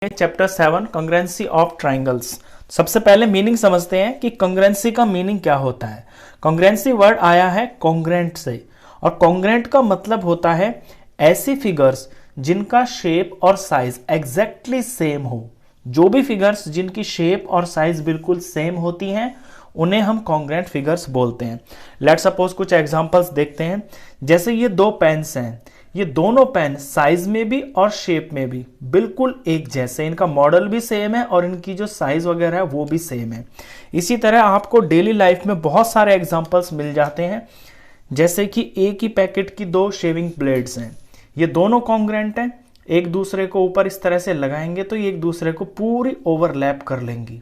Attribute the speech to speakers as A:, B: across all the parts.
A: Chapter 7 congruency of triangles. सबसे पहले meaning समझते हैं कि कॉन्ग्रुएंसी का मीनिंग क्या होता है। कॉन्ग्रुएंसी वर्ड आया है कॉन्ग्रुएंट से, और कॉन्ग्रुएंट का मतलब होता है ऐसी फिगर्स जिनका शेप और साइज एग्जैक्टली सेम हो। जो भी फिगर्स जिनकी शेप और साइज बिल्कुल सेम होती हैं उन्हें हम कॉन्ग्रुएंट फिगर्स बोलते हैं। लेट सपोज कुछ एग्जांपल्स देखते हैं। जैसे ये दो पेन्स हैं, ये दोनों पेन साइज में भी और शेप में भी बिल्कुल एक जैसे, इनका मॉडल भी सेम है और इनकी जो साइज वगैरह है वो भी सेम है। इसी तरह आपको डेली लाइफ में बहुत सारे एग्जांपल्स मिल जाते हैं। जैसे कि एक ही पैकेट की दो शेविंग ब्लेड्स हैं, ये दोनों कॉन्ग्रुएंट हैं। एक दूसरे को ऊपर इस तरह से लगाएंगे तो ये एक दूसरे को पूरी ओवरलैप कर लेंगी।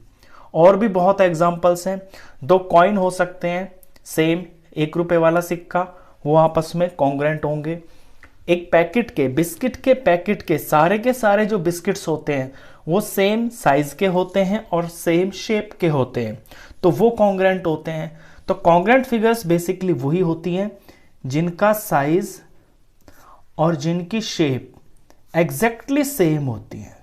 A: और भी बहुत एग्जांपल्स हैं। दो कॉइन हो सकते हैं सेम, 1 रुपए वाला सिक्का, वो आपस में कॉन्ग्रुएंट होंगे। एक पैकेट के बिस्किट के पैकेट के सारे जो बिस्किट्स होते हैं वो सेम साइज के होते हैं और सेम शेप के होते हैं, तो वो कॉन्ग्रुएंट होते हैं। तो कॉन्ग्रुएंट फिगर्स बेसिकली वही होती हैं जिनका साइज और जिनकी शेप एग्जैक्टली सेम होती है।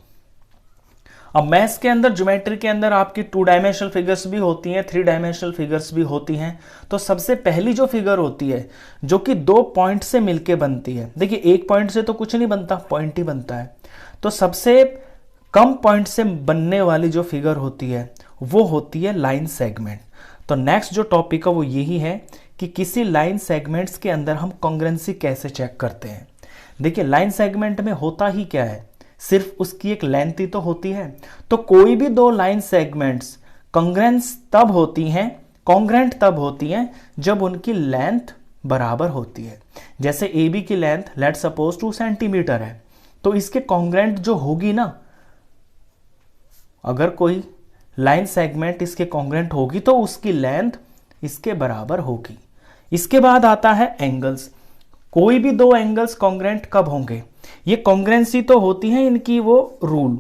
A: अब मैथ्स के अंदर, ज्योमेट्री के अंदर आपकी 2 डायमेंशनल फिगर्स भी होती हैं, 3 डायमेंशनल फिगर्स भी होती हैं। तो सबसे पहली जो फिगर होती है जो कि 2 पॉइंट से मिलके बनती है, देखिए 1 पॉइंट से तो कुछ नहीं बनता, पॉइंट ही बनता है। तो सबसे कम पॉइंट से बनने वाली जो फिगर होती है वो होती है लाइन सेगमेंट। तो नेक्स्ट जो टॉपिक है वो यही है कि किसी लाइन सेगमेंट्स के अंदर हम कॉन्ग्रुएंसी कैसे चेक करते हैं। देखिए लाइन सेगमेंट में होता ही क्या है, सिर्फ उसकी एक लेंथ ही तो होती है। तो कोई भी 2 लाइन सेगमेंट्स कॉन्ग्रुएंट तब होती हैं जब उनकी लेंथ बराबर होती है। जैसे AB की लेंथ लेट सपोज 2 सेंटीमीटर है, तो इसके कॉन्ग्रुएंट जो होगी ना, अगर कोई लाइन सेगमेंट इसके कॉन्ग्रुएंट होगी तो उसकी लेंथ इसके बराबर होगी। इसके बाद आता है एंगल्स। कोई भी 2 एंगल्स कॉन्ग्रुएंट कब होंगे, ये कॉन्ग्रुएंसी तो होती है इनकी वो रूल,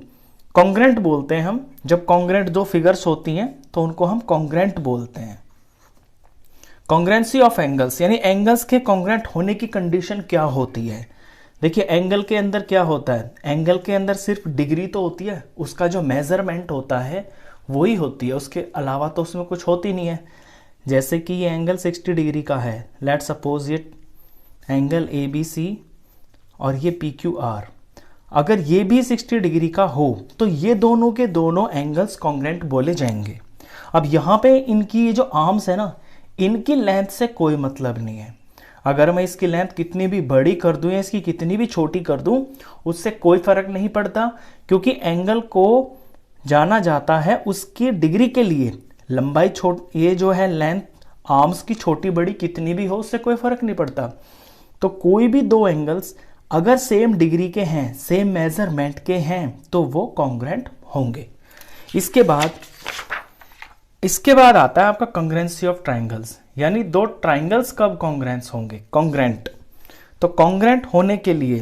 A: कॉन्ग्रुएंट बोलते हैं हम। जब कॉन्ग्रुएंट 2 फिगर्स होती हैं तो उनको हम कॉन्ग्रुएंट बोलते हैं। कॉन्ग्रुएंसी ऑफ एंगल्स यानी एंगल्स के कॉन्ग्रुएंट होने की कंडीशन क्या होती है। देखिए एंगल के अंदर क्या होता है, एंगल के अंदर सिर्फ डिग्री तो होती है, उसका जो मेजरमेंट होता है वही होती है, उसके अलावा तो उसमें कुछ होती नहीं है। जैसे कि ये एंगल 60 डिग्री का है, लेट सपोज ये एंगल ABC और ये PQR, अगर ये भी 60 डिग्री का हो तो ये दोनों के दोनों एंगल्स कॉन्ग्रुएंट बोले जाएंगे। अब यहाँ पे इनकी ये जो आर्म्स है ना, इनकी लेंथ से कोई मतलब नहीं है। अगर मैं इसकी लेंथ कितनी भी बड़ी कर दूं या इसकी कितनी भी छोटी कर दूं उससे कोई फर्क नहीं पड़ता, क्योंकि एंगल को जाना जाता है उसकी डिग्री के लिए। लंबाई ये जो है लेंथ आर्म्स की छोटी बड़ी कितनी भी हो उससे कोई फर्क नहीं पड़ता। तो कोई भी 2 एंगल्स अगर सेम डिग्री के हैं, सेम मेजरमेंट के हैं, तो वो कॉन्ग्रुएंट होंगे। इसके बाद आता है आपका कॉन्ग्रुएंसी ऑफ ट्राइंगल्स, यानी 2 ट्राइंगल्स कब कॉन्ग्रुएंट होंगे। तो कॉन्ग्रुएंट होने के लिए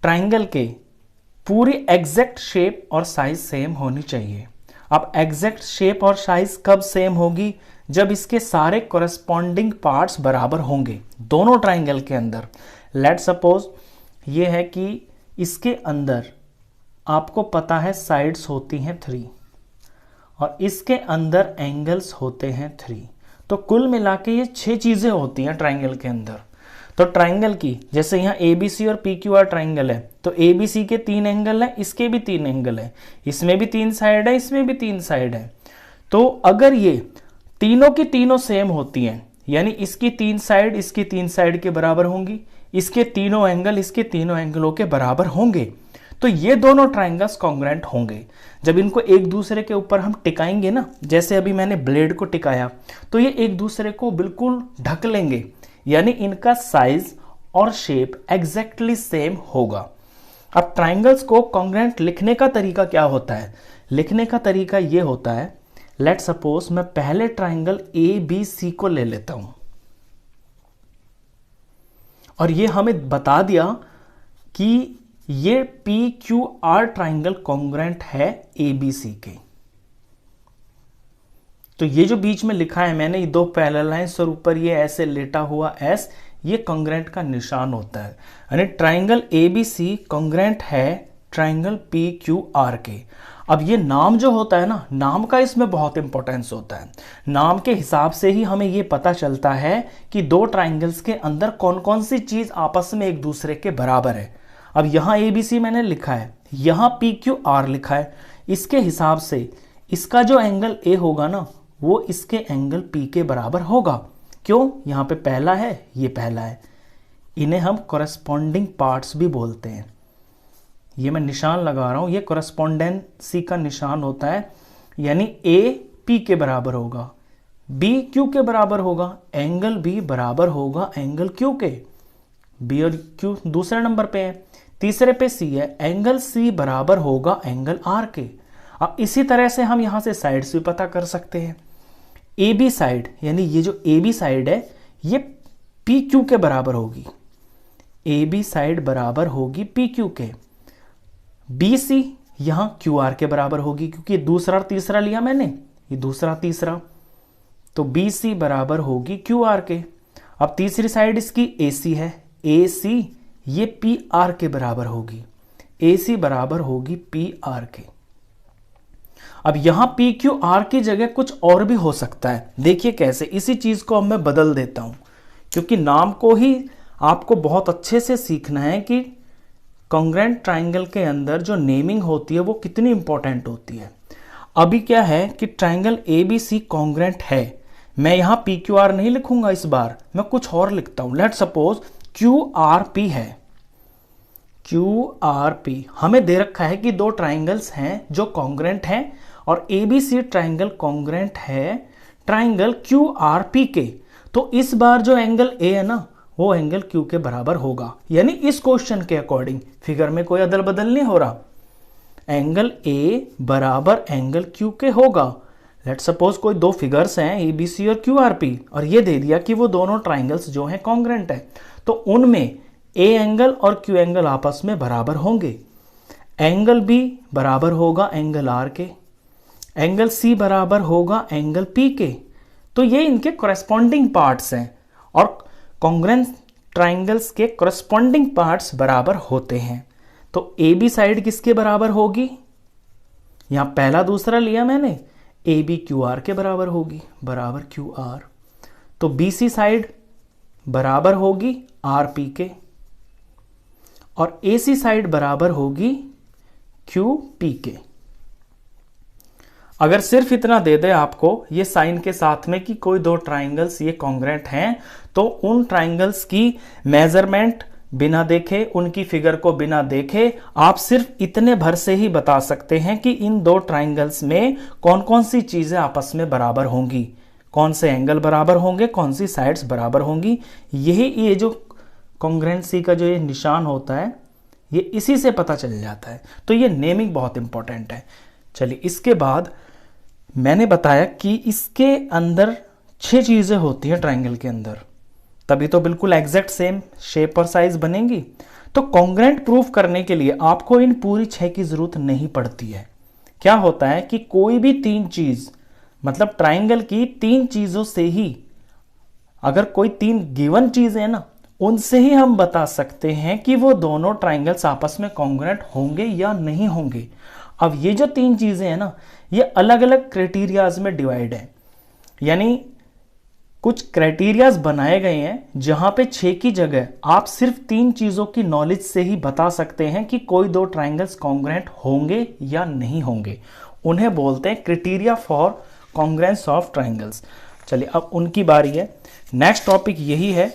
A: ट्राइंगल के पूरी एग्जैक्ट शेप और साइज सेम होनी चाहिए। अब एग्जैक्ट शेप और साइज कब सेम होगी, जब इसके सारे कोरेस्पॉन्डिंग पार्ट्स बराबर होंगे दोनों ट्राइंगल के अंदर। लेट सपोज ये है कि इसके अंदर आपको पता है साइड्स होती हैं 3 और इसके अंदर एंगल्स होते हैं 3, तो कुल मिला के ये 6 चीजें होती हैं ट्राइंगल के अंदर। तो ट्राइंगल की, जैसे यहाँ ABC और PQR ट्राइंगल है, तो ABC के 3 एंगल है, इसके भी 3 एंगल है, इसमें भी 3 साइड है, इसमें भी 3 साइड है। तो अगर ये तीनों की तीनों सेम होती हैं, यानी इसकी 3 साइड इसकी 3 साइड के बराबर होंगी, इसके तीनों एंगल इसके तीनों एंगलों के बराबर होंगे, तो ये दोनों ट्राइंगल्स कॉन्ग्रुएंट होंगे। जब इनको एक दूसरे के ऊपर हम टिकाएंगे ना, जैसे अभी मैंने ब्लेड को टिकाया, तो ये एक दूसरे को बिल्कुल ढक लेंगे, यानी इनका साइज और शेप एग्जैक्टली सेम होगा। अब ट्राइंगल्स को कॉन्ग्रुएंट लिखने का तरीका क्या होता है, लिखने का तरीका ये होता है, लेट सपोज मैं पहले ट्राइंगल ABC को ले लेता हूं और ये हमें बता दिया कि ये PQR ट्राइंगल कॉन्ग्रुएंट है ABC के। तो ये जो बीच में लिखा है मैंने, ये 2 पैरेलल लाइंस और ऊपर ये ऐसे लेटा हुआ S, ये कॉन्ग्रुएंट का निशान होता है। यानी ट्राइंगल ABC कॉन्ग्रुएंट है ट्राइंगल पी क्यू आर के। अब ये नाम जो होता है ना, नाम का इसमें बहुत इंपॉर्टेंस होता है। नाम के हिसाब से ही हमें ये पता चलता है कि दो ट्राइंगल्स के अंदर कौन कौन सी चीज आपस में एक दूसरे के बराबर है। अब यहाँ ABC मैंने लिखा है, यहाँ PQR लिखा है, इसके हिसाब से इसका जो एंगल A होगा ना, वो इसके एंगल P के बराबर होगा। क्यों? यहाँ पे पहला है, ये पहला है। इन्हें हम कॉरेस्पॉन्डिंग पार्ट्स भी बोलते हैं। ये मैं निशान लगा रहा हूं, ये कॉरेस्पॉन्डेंसी का निशान होता है, यानी A P के बराबर होगा, B Q के बराबर होगा, एंगल B बराबर होगा एंगल Q के। B और Q दूसरे नंबर पे है। तीसरे पे C है, एंगल C बराबर होगा एंगल R के। अब इसी तरह से हम यहां से साइड्स भी पता कर सकते हैं। AB साइड, यानी ये जो AB साइड है, ये PQ के बराबर होगी। AB साइड बराबर होगी PQ के। BC यहां QR के बराबर होगी, क्योंकि दूसरा और तीसरा लिया मैंने, ये दूसरा तीसरा, तो BC बराबर होगी QR के। अब तीसरी साइड इसकी AC है, AC ये PR के बराबर होगी, AC बराबर होगी PR के। अब यहां PQR की जगह कुछ और भी हो सकता है। देखिए कैसे, इसी चीज को अब मैं बदल देता हूं, क्योंकि नाम को ही आपको बहुत अच्छे से सीखना है कि कॉन्ग्रेंट ट्राइंगल के अंदर जो नेमिंग होती है वो कितनी इंपॉर्टेंट होती है। अभी क्या है कि ट्राइंगल ABC कॉन्ग्रेंट है, मैं यहां PQR नहीं लिखूंगा, इस बार मैं कुछ और लिखता हूं। लेट सपोज QRP है। QRP हमें दे रखा है कि दो ट्राइंगल्स हैं जो कॉन्ग्रेंट हैं, और ABC ट्राइंगल कॉन्ग्रेंट है ट्राइंगल QRP के। तो इस बार जो एंगल A है ना, वो एंगल Q के बराबर होगा। यानी इस क्वेश्चन के अकॉर्डिंग, फिगर में कोई अदल बदल नहीं हो रहा, एंगल A बराबर एंगल Q के होगा। लेट सपोज कोई दो फिगर्स हैं ABC और QRP, और ये दे दिया कि वो दोनों ट्राइंगल्स जो हैं कॉन्ग्रेंट है, तो उनमें A एंगल और Q एंगल आपस में बराबर होंगे। एंगल B बराबर होगा एंगल R के, एंगल C बराबर होगा एंगल P के। तो ये इनके कॉरेस्पॉन्डिंग पार्ट्स हैं, और कॉन्ग्रेंट ट्राइंगल्स के कॉरेस्पॉन्डिंग पार्ट्स बराबर होते हैं। तो AB साइड किसके बराबर होगी? यहां पहला दूसरा लिया मैंने, AB QR के बराबर होगी, बराबर QR। तो BC साइड बराबर होगी RP के, और AC साइड बराबर होगी QP के। अगर सिर्फ इतना दे दे आपको ये साइन के साथ में कि कोई दो ट्राइंगल्स ये कॉन्ग्रेंट हैं, तो उन ट्राइंगल्स की मेजरमेंट बिना देखे, उनकी फिगर को बिना देखे, आप सिर्फ इतने भर से ही बता सकते हैं कि इन दो ट्राइंगल्स में कौन कौन सी चीजें आपस में बराबर होंगी, कौन से एंगल बराबर होंगे, कौन सी साइड्स बराबर होंगी। यही ये जो कॉन्ग्रेंसी का जो ये निशान होता है, ये इसी से पता चल जाता है। तो ये नेमिंग बहुत इंपॉर्टेंट है। चलिए, इसके बाद मैंने बताया कि इसके अंदर 6 चीजें होती हैं ट्राइंगल के अंदर, तभी तो बिल्कुल एग्जैक्ट सेम शेप और साइज बनेगी। तो कॉन्ग्रेंट प्रूफ करने के लिए आपको इन पूरी 6 की जरूरत नहीं पड़ती है। क्या होता है कि कोई भी 3 चीज, मतलब ट्राइंगल की 3 चीजों से ही, अगर कोई 3 गिवन चीजें हैं ना, उनसे ही हम बता सकते हैं कि वो दोनों ट्राइंगल्स आपस में कॉन्ग्रेंट होंगे या नहीं होंगे। अब ये जो 3 चीजें हैं ना, ये अलग अलग क्राइटेरियाज में डिवाइड है, यानी कुछ क्राइटेरियाज बनाए गए हैं जहां पे 6 की जगह आप सिर्फ 3 चीजों की नॉलेज से ही बता सकते हैं कि कोई दो ट्राइंगल्स कॉन्ग्रेंट होंगे या नहीं होंगे। उन्हें बोलते हैं criteria for congruence of triangles. चलिए, अब उनकी बारी है। नेक्स्ट टॉपिक यही है